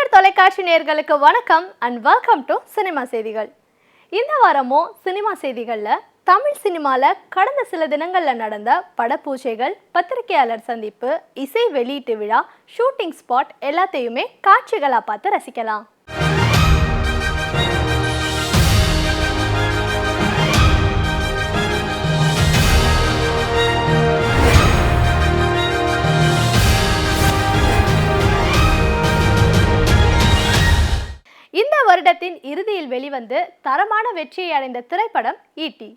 மலர் தொலைக்காட்சி நேயர்களுக்கு வணக்கம் அண்ட் வெல்கம் டு சினிமா செய்திகள். இந்த வாரமும் சினிமா செய்திகளில் தமிழ் சினிமாவில் கடந்த சில தினங்களில் நடந்த படப்பூஜைகள், பத்திரிகையாளர் சந்திப்பு, இசை வெளியீட்டு விழா, ஷூட்டிங் ஸ்பாட் எல்லாத்தையுமே காட்சிகளாக பார்த்து ரசிக்கலாம். இந்த வருடத்தின் இறுதியில் வெளிவந்து தரமான வெற்றியை அடைந்த திரைப்படம் ஈட்டி.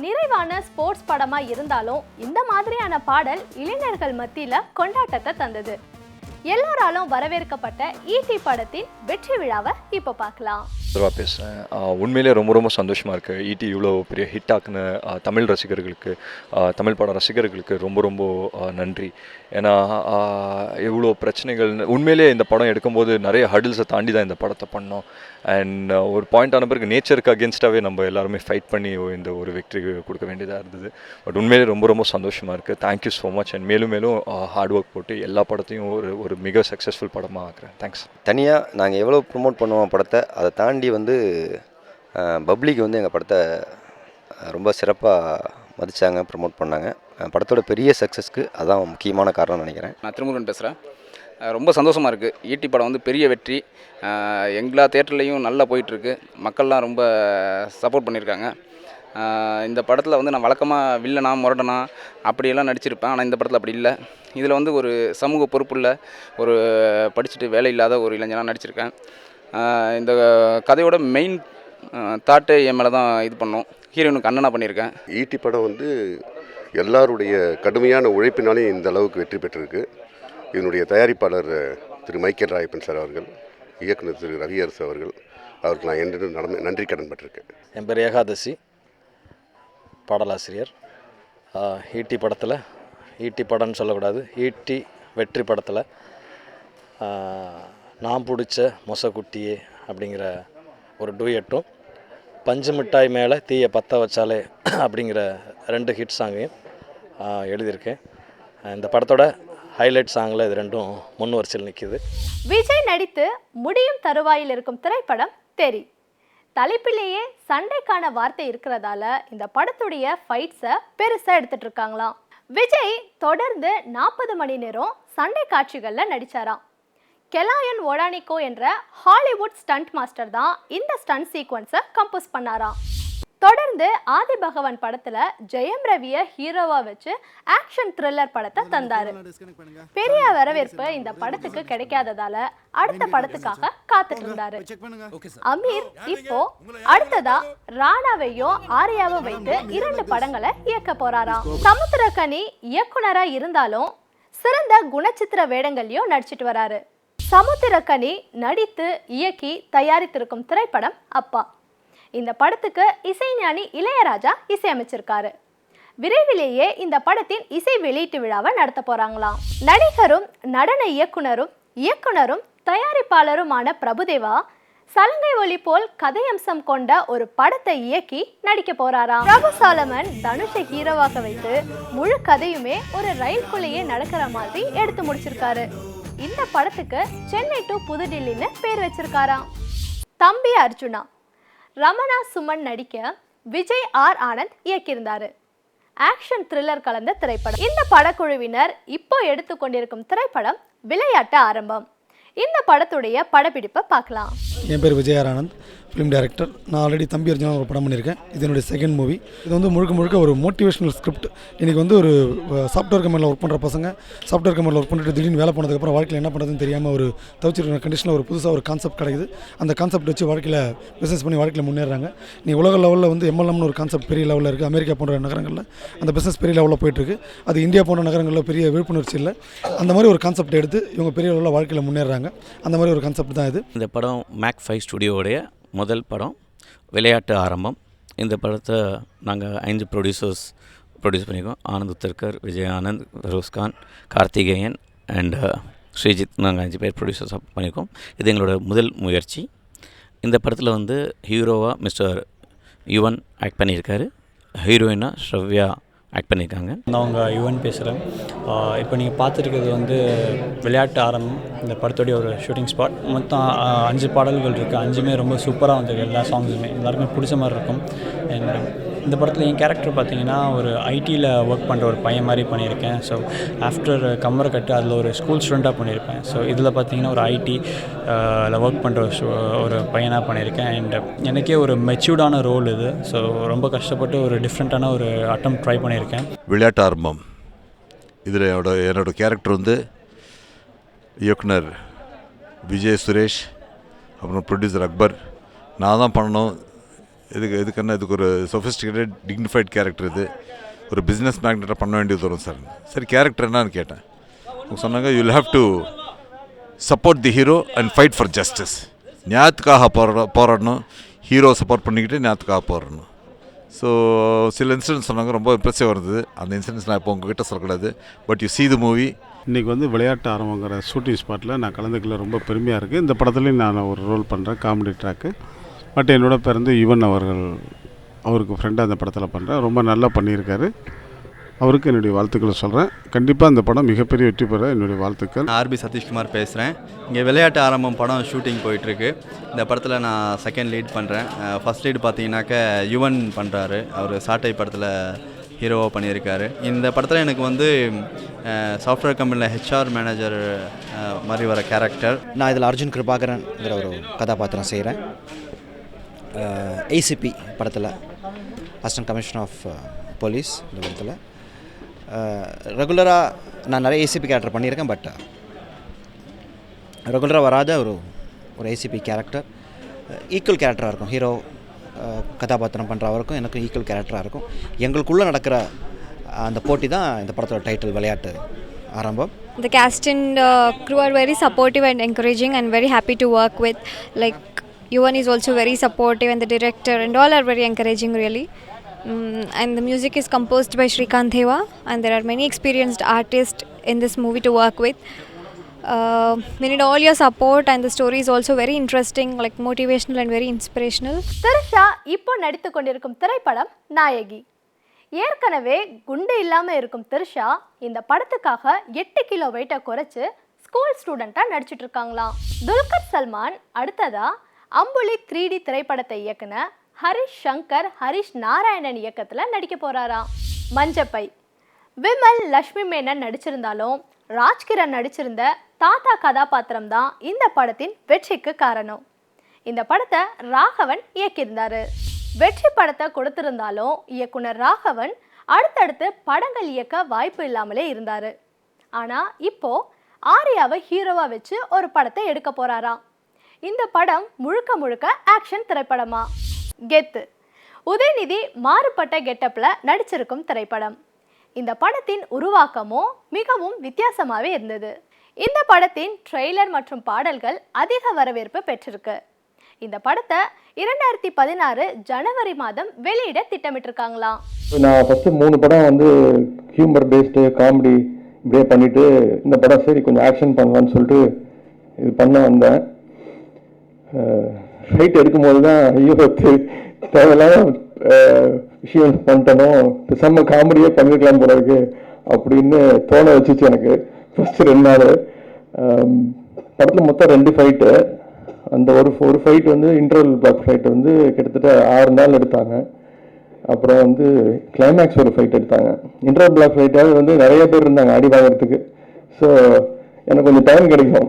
நிறைவான ஸ்போர்ட்ஸ் படமா இருந்தாலும் இந்த மாதிரியான பாடல் இளைஞர்கள் மத்தியில கொண்டாட்டத்தை தந்தது. எல்லாராலும் வரவேற்கப்பட்ட ஈட்டி படத்தின் வெற்றி விழாவை இப்போ பார்க்கலாம். பேசுகிறேன். உண்மையிலே ரொம்ப சந்தோஷமாக இருக்குது. ஈட்டி இவ்வளோ பெரிய ஹிட் ஆக்குன தமிழ் ரசிகர்களுக்கு, தமிழ் பட ரசிகர்களுக்கு ரொம்ப நன்றி. ஏன்னா இவ்வளோ பிரச்சனைகள், உண்மையிலே இந்த படம் எடுக்கும்போது நிறைய ஹடில்ஸை தாண்டி தான் இந்த படத்தை பண்ணோம். அண்ட் ஒரு பாயிண்ட் ஆன பிறகு நேச்சருக்கு அகேன்ஸ்டாகவே நம்ம எல்லாருமே ஃபைட் பண்ணி இந்த ஒரு வெற்றி கொடுக்க வேண்டியதாக இருந்தது. பட் உண்மையிலே ரொம்ப சந்தோஷமாக இருக்குது. Thank you so much. அண்ட் மேலும் ஹார்ட் ஒர்க் போட்டு எல்லா படத்தையும் ஒரு மிக சக்ஸஸ்ஃபுல் படமாக ஆக்குறேன். தேங்க்ஸ். தனியாக நாங்கள் எவ்வளோ ப்ரொமோட் பண்ணுவோம் படத்தை, அதை தாண்டி வந்து பப்ளிக் வந்து எங்கள் படத்தை ரொம்ப சிறப்பாக மதித்தாங்க, ப்ரமோட் பண்ணாங்க. படத்தோட பெரிய சக்ஸஸ்க்கு அதான் முக்கியமான காரணம் நினைக்கிறேன். நான் திருமுருகன் பேசுகிறேன். ரொம்ப சந்தோஷமாக இருக்குது. ஈட்டி படம் வந்து பெரிய வெற்றி. எல்லா தேட்டர்லேயும் நல்லா போயிட்டுருக்கு. மக்கள்லாம் ரொம்ப சப்போர்ட் பண்ணியிருக்காங்க. இந்த படத்தில் வந்து நான் வழக்கமாக வில்லனா முரடனா அப்படியெல்லாம் நடிச்சிருப்பேன். ஆனால் இந்த படத்தில் அப்படி இல்லை. இதில் வந்து ஒரு சமூக பொறுப்புள்ள ஒரு படிச்சுட்டு வேலை இல்லாத ஒரு இளைஞனாக நடிச்சிருக்கேன். இந்த கதையோட மெயின் தாட்டே என் மேலே தான் இது பண்ணோம். ஹீரோனுக்கு அண்ணனா பண்ணியிருக்கேன். ஈட்டி படம் வந்து எல்லாருடைய கடுமையான உழைப்பினாலே இந்த அளவுக்கு வெற்றி பெற்றிருக்கு. இதனுடைய தயாரிப்பாளர் திரு மைக்கேல் ராயப்பன் சார் அவர்கள், இயக்குனர் திரு ரவி அரசு அவர்கள், அவருக்கு நான் என்று நன்றி கடன் பட்டிருக்கேன். என் பேர் ஏகாதசி, பாடலாசிரியர். ஈட்டி படத்தில், ஈட்டி படம்னு சொல்லக்கூடாது, ஈட்டி வெற்றி படத்தில் நான் பிடிச்ச மொசக்குட்டியே அப்படிங்கிற ஒரு டூயட்டும், பஞ்சு மிட்டாய் மேலே தீயை பற்ற வச்சாலே அப்படிங்கிற 2 ஹிட் சாங்கையும் எழுதியிருக்கேன். இந்த படத்தோட ஹைலைட் சாங்கில் இது 2ம் முன் வரிசையில் நிற்கிது. விஜய் நடித்து முடியும் தருவாயில் இருக்கும் திரைப்படம் தெரி. தலைப்பிலேயே சண்டைக்கான வார்த்தை இருக்கிறதால இந்த படத்துடைய ஃபைட்ஸை பெருசாக எடுத்துட்டு இருக்காங்களாம். விஜய் தொடர்ந்து 40 மணி நேரம் சண்டை காட்சிகளில் நடித்தாராம். கெலாயன் ஒடானிகோ என்ற ஹாலிவுட் ஸ்டண்ட் மாஸ்டர் தான் இந்த ஸ்டண்ட் சீக்வன்ஸை கம்போஸ் பண்ணாராம். தொடர்ந்து ஆதி பகவான் படத்துல ஜெயம் ரவியை ஹீரோவா வச்சு ஆக்ஷன் த்ரில்லர் படத்தை தந்தாரு. பெரிய வரவேற்பு இந்த படத்துக்கு கிடைக்காததால அடுத்த படத்துக்காக காத்துட்டு இருந்தாரு. அமீர் இப்போ அடுத்ததா ராணாவையும் ஆர்யாவும் வைத்து 2 படங்களை இயக்க போறாராம். சமுத்திரக்கனி இயக்குனரா இருந்தாலும் சிறந்த குணச்சித்திர வேடங்களையும் நடிச்சிட்டு வராரு. சமுத்திரக்கனி நடித்து இயக்கி தயாரித்திருக்கும் திரைப்படம் அப்பா. இந்த படத்துக்கு இசைஞானி இளையராஜா இசையமைச்சிருக்காரு. விரைவிலேயே இந்த படத்தின் இசை வெளியீட்டு விழாவை நடத்த போறாங்களாம். நடிகரும் நடன இயக்குனரும் தயாரிப்பாளருமான பிரபுதேவா சலங்கை ஒலி போல் கதையம்சம் கொண்ட ஒரு படத்தை இயக்கி நடிக்க போறாராம். பிரபு சாலமன் தனுஷை ஹீரோவாக வைத்து முழு கதையுமே ஒரு ரயில்குள்ளேயே நடக்கிற மாதிரி எடுத்து முடிச்சிருக்காரு. இந்த படத்துக்கு சென்னை டு புதுடில்லின்னு பேர் வச்சிருக்காராம். தம்பி அர்ஜுனா ரமணா சுமன் நடிக்க விஜய் ஆர் ஆனந்த் இயக்கியிருந்தாரு. ஆக்ஷன் த்ரில்லர் கலந்த திரைப்படம். இந்த படக்குழுவினர் இப்போ எடுத்துக்கொண்டிருக்கும் திரைப்படம் விளையாட்டு ஆரம்பம். இந்த படத்துடைய படப்பிடிப்பை பார்க்கலாம். என் பேர் Vijay R Anand, film director. நான் ஆல்ரெடி தம்பி அர்ஜுனா ஒரு படம் பண்ணியிருக்கேன். இது என்னுடைய செகண்ட் மூவி. இது வந்து முழுக்க ஒரு மோட்டிவேஷனல் ஸ்கிரிப்ட். இன்றைக்கி வந்து ஒரு சாஃப்ட்வேர் கம்பெனியில் ஒர்க் பண்ணுற பசங்க சாஃப்ட்வேர் கம்பெனியில் ஒர்க் பண்ணிட்டு திடீர்னு வேலை பண்ணதுக்கப்புறம் வாழ்க்கையில் என்ன பண்ணுறதுன்னு தெரியாமல் ஒரு தவிச்சிருக்கிற கண்டிஷனில் ஒரு புதுசாக ஒரு கான்செப்ட் கிடைக்குது. அந்த கான்செப்ட் வச்சு வாழ்க்கையில் பிஸ்னஸ் பண்ணி வாழ்க்கையில் முன்னேறாங்க. நீ உலக லெவலில் வந்து MLMனு ஒரு கான்செப்ட் பெரிய லெவலில் இருக்குது. அமெரிக்கா போன்ற நகரங்களில் அந்த பிஸ்னஸ் பெரிய லெவலில் போயிட்டுருக்கு. அது இந்தியா போன்ற நகரங்களில் பெரிய விழிப்புணர்ச்சி இல்லை. அந்த மாதிரி ஒரு கான்செப்ட் எடுத்து இவங்க பெரிய லெவலில் வாழ்க்கையில் முன்னேறாங்க. அந்த மாதிரி ஒரு கான்செப்ட் தான் இது. இந்த படம் மேக்5 ஸ்டுடியோவுடைய முதல் படம், விளையாட்டு ஆரம்பம். இந்த படத்தை நாங்கள் 5 ப்ரொடியூசர்ஸ் ப்ரொடியூஸ் பண்ணியிருக்கோம். ஆனந்த் உத்தர்கர், விஜய் ஆனந்த், ஃபெரோஸ்கான், கார்த்திகேயன் அண்ட் ஸ்ரீஜித். நாங்கள் 5 பேர் ப்ரொடியூசர்ஸ் பண்ணியிருக்கோம். இது எங்களோட முதல் முயற்சி. இந்த படத்தில் வந்து ஹீரோவாக மிஸ்டர் யுவன் ஆக்ட் பண்ணியிருக்காரு. ஹீரோயினாக ஸ்ரவ்யா ஆக்ட் பண்ணியிருக்காங்க. நான் அவங்க யுவன் பேசுகிறேன். இப்போ நீங்கள் பார்த்துருக்கிறது வந்து விளையாட்டு ஆரம்பம், இந்த படத்துடைய ஒரு ஷூட்டிங் ஸ்பாட். மொத்தம் 5 பாடல்கள் இருக்குது. 5மே ரொம்ப சூப்பராக வந்திருக்கு. எல்லா சாங்ஸுமே எல்லாருக்குமே பிடிச்ச மாதிரி இருக்கும். அண்ட் இந்த படத்தில் என் கேரக்டர் பார்த்தீங்கன்னா ஒரு ஐடியில் ஒர்க் பண்ணுற ஒரு பையன் மாதிரி பண்ணியிருக்கேன். ஸோ ஆஃப்டர் கம்மரை கட்டு அதில் ஒரு ஸ்கூல் ஸ்டூடெண்ட்டாக பண்ணியிருப்பேன். ஸோ இதில் பார்த்தீங்கன்னா ஒரு ஐடியில் ஒர்க் பண்ணுற ஒரு பையனாக பண்ணியிருக்கேன். அண்ட் எனக்கே ஒரு மெச்சூர்டான ரோல் இது. ஸோ ரொம்ப கஷ்டப்பட்டு ஒரு டிஃப்ரெண்ட்டான ஒரு அட்டம் ட்ரை பண்ணியிருக்கேன். விளையாட்டு ஆரம்பம் இதில் என்னோடய கேரக்டர் வந்து இயக்குனர் விஜய் சுரேஷ், அப்புறம் ப்ரொடியூசர் அக்பர். நான் தான் பண்ணணும். இதுக்கு ஒரு சொஃபிஸ்டிகேட்டட் டிக்னிஃபைட் கேரக்டர். இது ஒரு பிஸ்னஸ் மேக்னெட்டாக பண்ண வேண்டியது வரும் சார். சரி, கேரக்டர் என்னன்னு கேட்டேன். அவங்க சொன்னாங்க, you will have to support the hero and fight for justice. நியாயத்துக்காக போராடணும், ஹீரோ சப்போர்ட் பண்ணிக்கிட்டு நியாயத்துக்காக போராடணும். ஸோ சில இன்சிடென்ட்ஸ் சொன்னாங்க, ரொம்ப இம்ப்ரெசிவாக இருந்தது. அந்த இன்சிடென்ட்ஸ் நான் இப்போ உங்ககிட்ட சொல்லக்கூடாது. But you see the movie. இன்றைக்கி வந்து விளையாட்டு ஆரம்பங்கிற ஷூட்டிங் ஸ்பாட்டில் நான் கலந்துக்கல, ரொம்ப பெருமையாக இருக்குது. இந்த படத்துலேயும் நான் ஒரு ரோல் பண்ணுறேன், காமெடி ட்ராக்கு. பட் என்னோட பேர் வந்து யுவன் அவர்கள், அவருக்கு ஃப்ரெண்டாக அந்த படத்தில் பண்ணுறேன். ரொம்ப நல்லா பண்ணியிருக்காரு. அவருக்கு என்னுடைய வாழ்த்துக்களை சொல்கிறேன். கண்டிப்பாக இந்த படம் மிகப்பெரிய வெற்றி பெற என்னுடைய வாழ்த்துக்கள். ஆர்பி சதீஷ்குமார் பேசுகிறேன். இங்கே விளையாட்டு ஆரம்பம் படம் ஷூட்டிங் போயிட்டுருக்கு. இந்த படத்தில் நான் செகண்ட் லீட் பண்ணுறேன். ஃபஸ்ட் லீட் பார்த்தீங்கன்னாக்க யுவன் பண்ணுறாரு. அவர் சாட்டை படத்தில் ஹீரோவாக பண்ணியிருக்காரு. இந்த படத்தில் எனக்கு வந்து சாஃப்ட்வேர் கம்பெனியில் ஹெச்ஆர் மேனேஜர் மாதிரி வர கேரக்டர். நான் இதில் அர்ஜுன் கிருபாகரன்கிற ஒரு கதாபாத்திரம் செய்கிறேன். ஏசிபி படத்தில் அசிஸ்டன்ட் கமிஷனர் ஆஃப் போலீஸ். இந்த படத்தில் ரெகுலராக நான் நிறைய ஏசிபி கேரக்டர் பண்ணியிருக்கேன். பட் ரெகுலராக வராத ஒரு ஏசிபி கேரக்டர் ஈக்குவல் கேரக்டராக இருக்கும். ஹீரோ கதாபாத்திரம் பண்ணுறவருக்கும் எனக்கும் ஈக்குவல் கேரக்டராக இருக்கும். எங்களுக்குள்ளே நடக்கிற அந்த போட்டி தான் இந்த படத்தோட டைட்டில், விளையாட்டு ஆரம்பம். The cast and crew are very supportive and encouraging and very happy to work with. Like Yuvan is also very supportive and the director and all are very encouraging really. And the music is composed by Shrikant Deva and there are many experienced artists in this movie to work with. We need all your support and the story is also very interesting, like motivational and very inspirational. Trisha இப்போ நடித்து கொண்டிருக்கும் திரைப்படம் நாயகி. ஏற்கனவே குண்டு இல்லாமல் இருக்கும் திரிஷா இந்த படத்துக்காக 8 கிலோ வெயிட்டை குறைச்சு ஸ்கூல் ஸ்டூடெண்ட்டாக நடிச்சிட்டு இருக்காங்களாம். துல்கர் சல்மான் அடுத்ததா அம்புலி 3D திரைப்படத்தை இயக்குன ஹரிஷ் சங்கர், ஹரிஷ் நாராயணன் இயக்கத்தில் நடிக்க போகிறாராம். மஞ்சப்பை விமல், லக்ஷ்மி மேனன் நடிச்சிருந்தாலும் ராஜ்கிரண் நடிச்சிருந்த தாத்தா கதாபாத்திரம் தான் இந்த படத்தின் வெற்றிக்கு காரணம். இந்த படத்தை ராகவன் இயக்கியிருந்தாரு. வெற்றி படத்தை கொடுத்திருந்தாலும் இயக்குனர் ராகவன் அடுத்தடுத்து படங்கள் இயக்க வாய்ப்பு இல்லாமலே இருந்தார். ஆனால் இப்போ ஆர்யாவை ஹீரோவாக வச்சு ஒரு படத்தை எடுக்க போகிறாராம். இந்த படம் முழுக்க முழுக்க ஆக்ஷன் திரைப்படமா. கெத்து உதயநிதி மாறுபட்ட கெட்டப்பில் நடிச்சிருக்கும் திரைப்படம். இந்த படத்தின் உருவாக்கமும் மிகவும் வித்தியாசமாகவே இருந்தது. இந்த படத்தின் ட்ரெய்லர் மற்றும் பாடல்கள் அதிக வரவேற்பு பெற்றிருக்கு. இந்த படத்தை 2016 ஜனவரி மாதம் வெளியிட திட்டமிட்டிருக்காங்களாம். நான் ஃபஸ்ட்டு 3 படம் வந்து ஹியூமர் பேஸ்டு காமெடி இப்படியே பண்ணிவிட்டு இந்த படம் சரி கொஞ்சம் ஆக்ஷன் பண்ணலான்னு சொல்லிட்டு இது பண்ண வந்தேன். ஃபைட் எடுக்கும்போது தான் ஐயோ தேவையில்லாத விஷயம் பண்ணிட்டனோ, பேசாமல் காமெடியே பண்ணிருக்கலாம் போல இருக்கு அப்படின்னு தோண வச்சுச்சு எனக்கு ஃபஸ்ட்டு 2 நாள். படத்தில் மொத்தம் 2 ஃபைட்டு. அந்த ஒரு ஃபைட் வந்து இன்டர்வல் பிளாக் ஃபைட் வந்து கிட்டத்தட்ட 6 நாள் எடுத்தாங்க. அப்புறம் வந்து கிளைமேக்ஸ் ஒரு ஃபைட் எடுத்தாங்க. இன்டர்வல் பிளாக் ஃபைட்டாவது வந்து நிறைய பேர் இருந்தாங்க அடி வாங்கிறதுக்கு. ஸோ எனக்கு கொஞ்சம் டைம் கிடைக்கும்.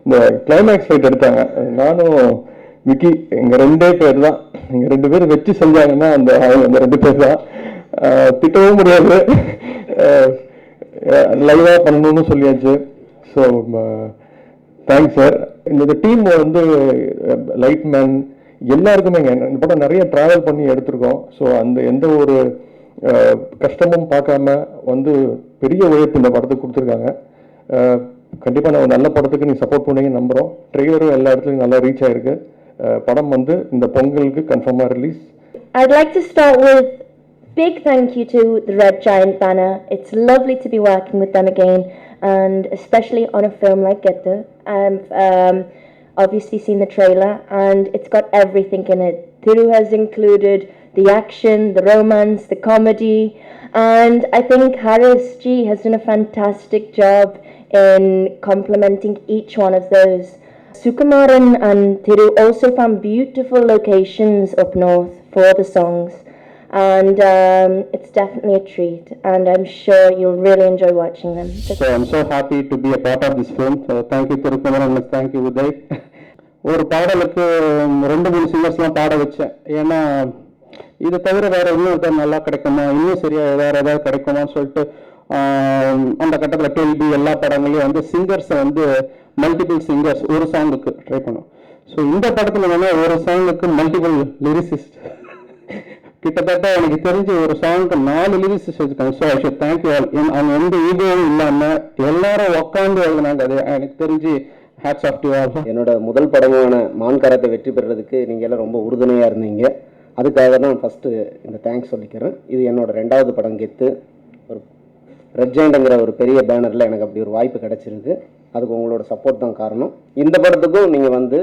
இந்த கிளைமேக்ஸ் ஃபைட் எடுத்தாங்க. நானும் விக்கி எங்கள் 2 பேர் தான். எங்கள் 2 பேர் வச்சு செஞ்சாங்கன்னா அந்த 2 பேர் தான். திட்டவும் முடியாது, லைவாக பண்ணணும்னு சொல்லியாச்சு. So thanks sir. இந்த டீம் வந்து லைட் மேன் எல்லாருக்குமே இந்த படம் நிறைய ட்ராவல் பண்ணி எடுத்திருக்கோம். ஸோ அந்த எந்த ஒரு கஷ்டமும் பார்க்காம வந்து பெரிய உழைப்பு இந்த படத்துக்கு கொடுத்துருக்காங்க. கண்டிப்பாக நான் நல்ல படத்துக்கு நீ சப்போர்ட் பண்ணீங்கன்னு நம்புகிறோம். ட்ரெய்லரும் எல்லா இடத்துலையும் நல்லா ரீச் ஆகிருக்கு. படம் வந்து இந்த பொங்கலுக்கு கன்ஃபார்மாக release. I'd like to start with big thank you to the Red Giant banner. It's lovely to be working with them again, and especially on a film like Gettu. Obviously seen the trailer and it's got everything in it. Thiru has included the action, the romance, the comedy. And I think Harris G has done a fantastic job in complementing each one of those. Sukumaran and Thiru also found beautiful locations up north for the songs. And it's definitely a treat, and I'm sure you'll really enjoy watching them. So I'm so happy to be a part of this film. So thank you Thirukumaran and thank you Uday. ஒரு பாடலுக்கு 2-3 சிங்கர்ஸ்லாம் பாட வச்சேன். ஏன்னா இதை தவிர வேற இன்னும் நல்லா கிடைக்குமா, இன்னும் சரியா வேற ஏதாவது கிடைக்குமான்னு சொல்லிட்டு அந்த கட்டத்தில் 12B எல்லா படங்களையும் வந்து சிங்கர்ஸை வந்து மல்டிபிள் சிங்கர்ஸ் ஒரு சாங்குக்கு ட்ரை பண்ணோம். ஸோ இந்த படத்தில் வேணா ஒரு சாங்குக்கு மல்டிபிள் லிரிசிஸ்ட் கிட்டத்தட்ட எனக்கு தெரிஞ்சு ஒரு சாங்க்கு 4 லிரிசிஸ்ட் வச்சுருக்காங்க. So I should thank you all. அவங்க எந்த ஈகோவும் இல்லாமல் எல்லாரும் உட்காந்து எழுதினாங்க. அது எனக்கு தெரிஞ்சு ஹேட்ஸ் ஆஃப் டு ஆல். என்னோட முதல் படமான மான்காரத்தை வெற்றி பெறுறதுக்கு நீங்கள் எல்லாம் ரொம்ப உறுதுணையாக இருந்தீங்க. அதுக்காக தான் ஃபஸ்ட்டு இந்த தேங்க்ஸ் சொல்லிக்கிறேன். இது என்னோட 2வது படம் கெத்து. ஒரு ரெட் ஜெயண்ட்ங்கிற ஒரு பெரிய பேனரில் எனக்கு அப்படி ஒரு வாய்ப்பு கிடச்சிருக்கு. அதுக்கு உங்களோட சப்போர்ட் தான் காரணம். இந்த படத்துக்கும் நீங்கள் வந்து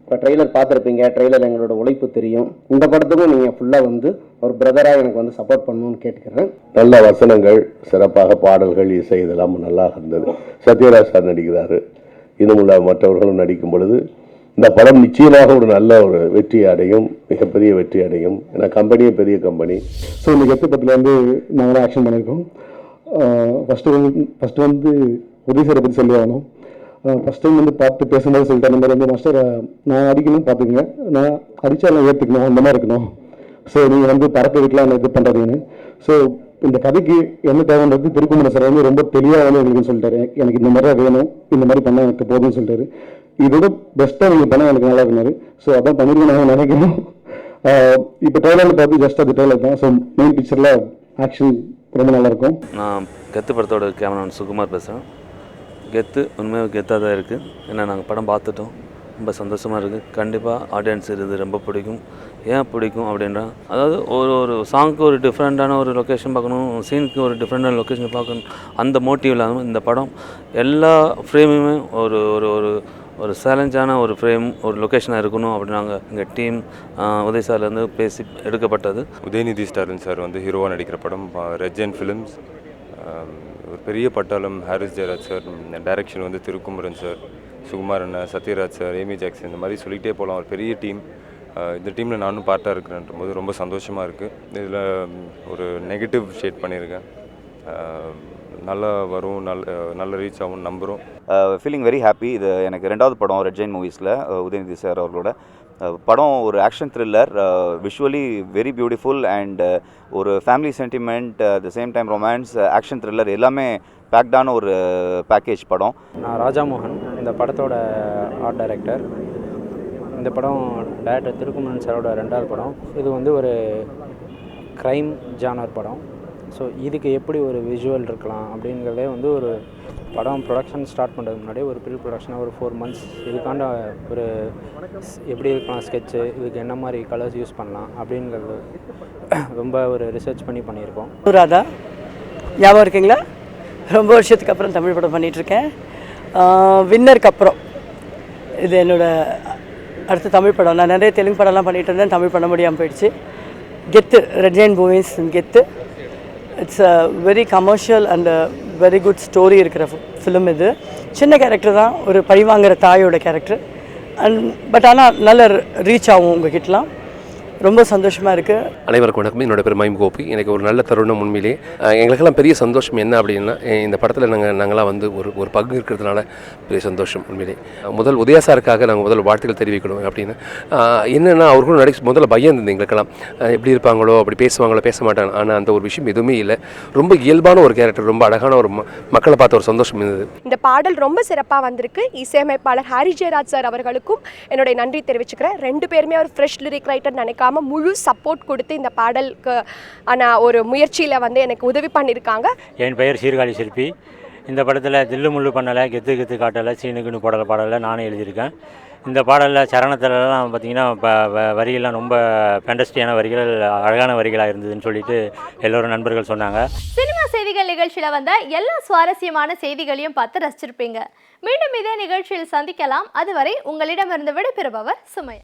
இப்போ ட்ரெய்லர் பார்த்துருப்பீங்க. ட்ரெய்லர் எங்களோட உழைப்பு தெரியும். இந்த படத்துக்கும் நீங்கள் ஃபுல்லாக வந்து ஒரு பிரதராக எனக்கு வந்து சப்போர்ட் பண்ணணும்னு கேட்டுக்கிறேன். நல்ல வசனங்கள், சிறப்பாக பாடல்கள், இசை இதெல்லாம் நல்லா இருந்தது. சத்யராஜ் சார் நடிக்கிறாரு, இன்னும் உள்ள மற்றவர்களும் நடிக்கும் பொழுது இந்த படம் நிச்சயமாக ஒரு நல்ல ஒரு வெற்றி அடையும், மிகப்பெரிய வெற்றி அடையும். ஏன்னா கம்பெனியே பெரிய கம்பெனி. ஸோ இந்த கெத்து படத்தில் வந்து நாங்களாம் ஆக்ஷன் பண்ணியிருக்கோம். ஃபஸ்ட்டு வந்து உதவி சாரை பற்றி சொல்லி ஆகணும். ஃபஸ்ட் டைம் வந்து பார்த்து பேசும்போது சொல்லிட்டேன், இந்த மாதிரி வந்து மாஸ்டர் நான் அடிக்கணும் பார்த்துக்குங்க, நான் அடித்தாலும் ஏற்றுக்கணும், அந்த மாதிரி இருக்கணும். ஸோ நீங்கள் வந்து படத்தை வீட்டில் இது பண்ணுறீங்கன்னு. ஸோ இந்த கதைக்கு என்ன தேவைன்றது திருக்குமரன் சார் வந்து ரொம்ப தெளிவாக வந்து எங்களுக்கு சொல்லிட்டாரு. எனக்கு இந்த மாதிரி தான் வேணும், இந்த மாதிரி பண்ணால் எனக்கு போதும்னு சொல்லிட்டாரு. இதோட பெஸ்ட்டாக நீங்கள் பண்ணால் எனக்கு நல்லா இருந்தாரு. ஸோ அதான் பண்ணிருக்கேன் நான் நினைக்கிறேன். இப்போ ட்ரெயிலரில் பார்த்து ஜஸ்ட் அது ட்ரெயிலர் தான். ஸோ மெயின் பிக்சரில் ஆக்ஷன் ரொம்ப நல்லாயிருக்கும். நான் கெத்து படத்தோட கேமராமேன் சுகுமார் பேசுகிறேன். கெத்து உண்மையாக கெத்தாக தான் இருக்குது. ஏன்னா நாங்கள் படம் பார்த்துட்டோம், ரொம்ப சந்தோஷமாக இருக்குது. கண்டிப்பாக ஆடியன்ஸ் இது ரொம்ப பிடிக்கும். ஏன் பிடிக்கும் அப்படின்றா, அதாவது ஒரு சாங்க்கு ஒரு டிஃப்ரெண்ட்டான ஒரு லொக்கேஷன் பார்க்கணும், சீனுக்கு ஒரு டிஃப்ரெண்டான லொக்கேஷன் பார்க்கணும், அந்த மோட்டிவ் இல்லாமல் இந்த படம் எல்லா ஃப்ரேமுமே ஒரு ஒரு ஒரு ஒரு சேலஞ்சான ஒரு ஃப்ரேம், ஒரு லொக்கேஷனாக இருக்கணும் அப்படின்னாங்க எங்கள் டீம் உதய் சார்லேருந்து பேசி எடுக்கப்பட்டது. உதயநிதி ஸ்டாலின் சார் வந்து ஹீரோவாக நடிக்கிற படம் ரெட் ஜெயண்ட் ஃபிலிம்ஸ். ஒரு பெரிய பட்டாளம். ஹாரிஸ் ஜெயராஜ் சார், டைரக்ஷன் வந்து Thirukumaran sir, Sukumaran, Sathyaraj sir, Amy Jackson, இந்த மாதிரி சொல்லிகிட்டே போகலாம். ஒரு பெரிய டீம். இந்த டீமில் நானும் பார்ட்டாக இருக்கிறேன்ற போது ரொம்ப சந்தோஷமாக இருக்குது. இதில் ஒரு நெகட்டிவ் ஷேட் பண்ணியிருக்கேன். நல்லா வரும், நல்ல ரீச் ஆகும் நம்புகிறோம். Feeling very happy. இது எனக்கு 2வது படம் ரெட் ஜெயண்ட் மூவிஸில் உதயநிதி சார் அவர்களோட படம். ஒரு action thriller, visually very beautiful and ஒரு family sentiment, at the same time romance, action thriller எல்லாமே பேக்டான ஒரு பேக்கேஜ் படம். நான் ராஜாமோகன், இந்த படத்தோட ஆர்ட் டைரக்டர். இந்த படம் டைரக்டர் திருக்குமரன் சாரோட 2வது படம். இது வந்து ஒரு க்ரைம் ஜானர் படம். ஸோ இதுக்கு எப்படி ஒரு விஷுவல் இருக்கலாம் அப்படிங்கிறதே வந்து ஒரு படம் ப்ரொடக்ஷன் ஸ்டார்ட் பண்ணுறதுக்கு முன்னாடி ஒரு ப்ரீ ப்ரொடக்ஷனாக ஒரு 4 months இதுக்காண்ட ஒரு எப்படி இருக்கலாம் ஸ்கெட்சு, இதுக்கு என்ன மாதிரி கலர்ஸ் யூஸ் பண்ணலாம் அப்படிங்கிறது ரொம்ப ஒரு ரிசர்ச் பண்ணியிருக்கோம். ராதா ஞாபகம் இருக்குங்களா? ரொம்ப வருஷத்துக்கு அப்புறம் தமிழ் படம் பண்ணிகிட்ருக்கேன். வின்னருக்கு அப்புறம் இது என்னோடய அடுத்த தமிழ் படம். நான் நிறைய தெலுங்கு படம்லாம் பண்ணிகிட்டு இருந்தேன், தமிழ் பண்ண முடியாமல் போயிடுச்சு. கெத்து, ரெட் ஜெயண்ட் மூவிஸ் கெத்து. It's a very commercial and very good story இருக்கிற ஃபிலிம். இது சின்ன கேரக்டர் தான், ஒரு பழிவாங்கிற தாயோட கேரக்டர். பட் ஆனால் நல்ல ரீச் ஆகும் உங்ககிட்டலாம். ரொம்ப சந்தோஷமாக இருக்குது. அனைவருக்கும் வணக்கம். என்னோட பேர் மைம் கோபி. எனக்கு ஒரு நல்ல தருணம் உண்மையிலே. எங்களுக்கெல்லாம் பெரிய சந்தோஷம் என்ன அப்படின்னா, இந்த படத்தில் நாங்களாம் வந்து ஒரு பங்கு இருக்கிறதுனால பெரிய சந்தோஷம் உண்மையிலே. முதல் உதயா சாருக்காக நாங்கள் முதல்ல வாழ்த்துக்கள் தெரிவிக்கணும். அப்படின்னு என்னென்னா, அவர்களும் முதல்ல பயம் இருந்தது எங்களுக்கெல்லாம், எப்படி இருப்பாங்களோ, அப்படி பேசுவாங்களோ, பேச மாட்டாங்க. ஆனால் அந்த ஒரு விஷயம் எதுவுமே இல்லை. ரொம்ப இயல்பான ஒரு கேரக்டர், ரொம்ப அழகான ஒரு மக்களை பார்த்த ஒரு சந்தோஷம் இருந்தது. இந்த பாடல் ரொம்ப சிறப்பாக வந்திருக்கு. இசையமைப்பாளர் ஹாரிஸ் ஜெயராஜ் சார் அவர்களுக்கும் என்னுடைய நன்றி தெரிவிச்சுக்கிறேன். 2 பேருமே ஒரு ஃப்ரெஷ் லிரிக் ரைட்டர் நினைக்காம முழு சப்போர்ட் கொடுத்து இந்த பாடலுக்கு ஒரு முயற்சியில் வந்து எனக்கு உதவி பண்ணியிருக்காங்க. என் பெயர் சீர்காழி சிற்பி. இந்த படத்தில் தில்லு முள்ளு பண்ணலை, கெத்து கெத்து காட்டலை, சீனுக்குன்னு போடலை பாடலை நானே எழுதியிருக்கேன். இந்த பாடலில் சரணத்திலலாம் பார்த்திங்கன்னா வரிகள்லாம் ரொம்ப ஃபேண்டஸ்டியான வரிகள், அழகான வரிகளாக இருந்ததுன்னு சொல்லிட்டு எல்லோரும் நண்பர்கள் சொன்னாங்க. சினிமா செய்திகள் நிகழ்ச்சியில் வந்த எல்லா சுவாரஸ்யமான செய்திகளையும் பார்த்து ரசிச்சிருப்பீங்க. மீண்டும் இதே நிகழ்ச்சியில் சந்திக்கலாம். அதுவரை உங்களிடமிருந்து விடைபெறுபவர் சுமையா.